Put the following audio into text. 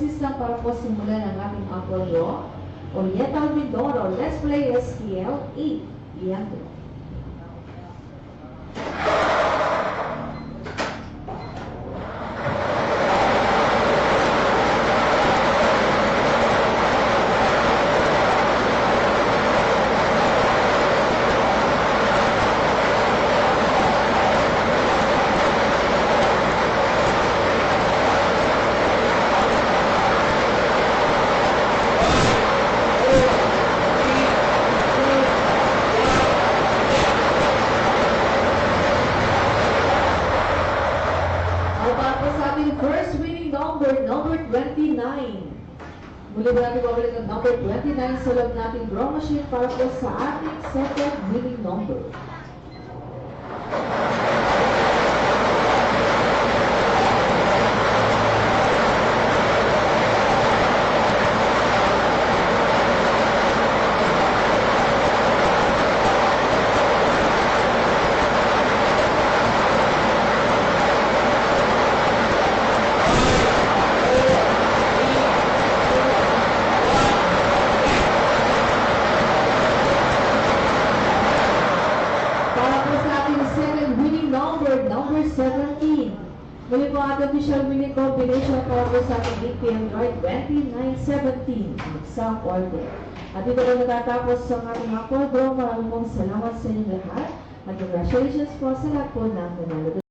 assistant para po simulan ang ating apple draw. Oriental Mindoro, let's play STL 8. Leandro. First winning number 29. Muli ba natin babalik ang number 29 sa loob nating draw machine para po sa ating second winning number. Number 17. Muli po ating official winning combination para po sa ating APM Droid 2917. Exam order. At dito po natatapos ang ating Apple Draw. Maraming salamat sa inyong lahat. At congratulations po sa lahat po ng nanalo.